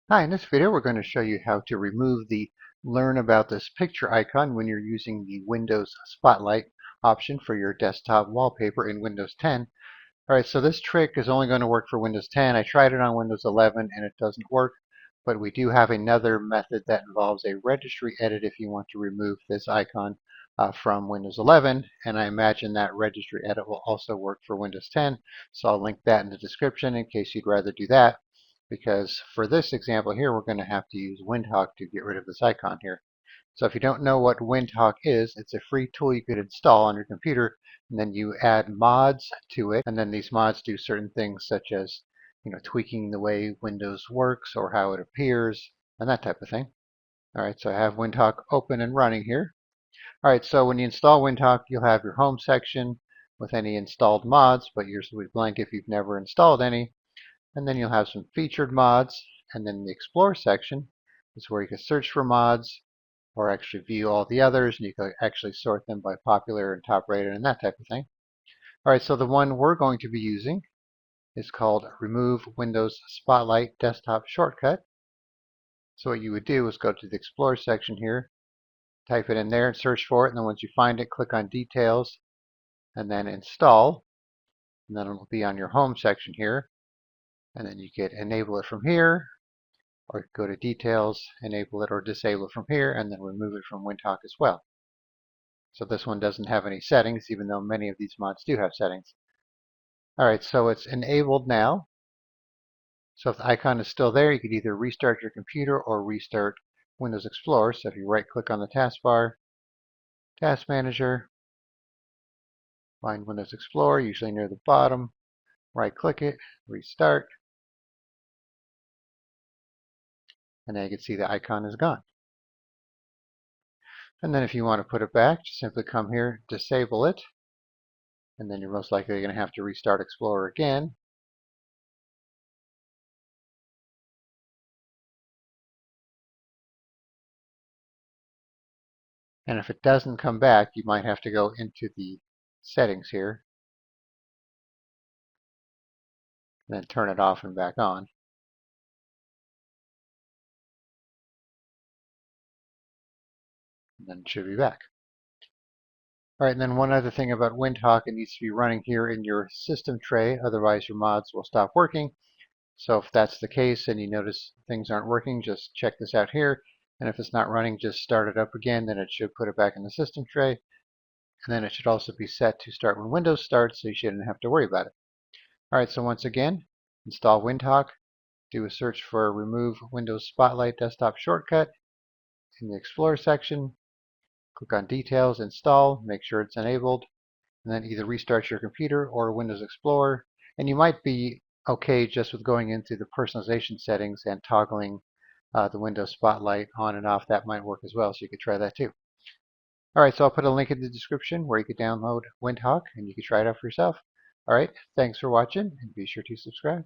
Hi, in this video we're going to show you how to remove the Learn About This Picture icon when you're using the Windows Spotlight option for your desktop wallpaper in Windows 10. Alright, so this trick is only going to work for Windows 10. I tried it on Windows 11 and it doesn't work, but we do have another method that involves a registry edit if you want to remove this icon from Windows 11, and I imagine that registry edit will also work for Windows 10, so I'll link that in the description in case you'd rather do that, because for this example here we're going to have to use Windhawk to get rid of this icon here. So if you don't know what Windhawk is, it's a free tool you could install on your computer, and then you add mods to it, and then these mods do certain things such as tweaking the way Windows works or how it appears and that type of thing. Alright, so I have Windhawk open and running here. Alright, so when you install Windhawk, you'll have your home section with any installed mods, but yours will be blank if you've never installed any. And then you'll have some featured mods, and then the Explore section is where you can search for mods or actually view all the others, and you can actually sort them by popular and top rated and that type of thing. Alright, so the one we're going to be using is called Remove Windows Spotlight Desktop Shortcut. So what you would do is go to the Explore section here, type it in there and search for it, and then once you find it, click on Details and then Install, and then it'll be on your Home section here, and then you can enable it from here, or go to Details, enable it or disable it from here, and then remove it from Windhawk as well. So this one doesn't have any settings, even though many of these mods do have settings. Alright, so it's enabled now. So if the icon is still there, you could either restart your computer or restart Windows Explorer. So if you right click on the taskbar, Task Manager, find Windows Explorer, usually near the bottom, right click it, restart, and then you can see the icon is gone. And then if you want to put it back, just simply come here, disable it, and then you're most likely going to have to restart Explorer again. And if it doesn't come back, you might have to go into the settings here, and then turn it off and back on. And then it should be back. Alright, and then one other thing about Windhawk, it needs to be running here in your system tray, otherwise your mods will stop working. So if that's the case and you notice things aren't working, just check this out here. And if it's not running, just start it up again, then it should put it back in the system tray. And then it should also be set to start when Windows starts, so you shouldn't have to worry about it. Alright, so once again, install Windhawk, do a search for Remove Windows Spotlight Desktop Shortcut in the Explorer section, click on Details, Install, make sure it's enabled, and then either restart your computer or Windows Explorer. And you might be okay just with going into the personalization settings and toggling the Windows Spotlight on and off. That might work as well, so you could try that too. Alright, so I'll put a link in the description where you could download Windhawk and you can try it out for yourself. Alright, thanks for watching and be sure to subscribe.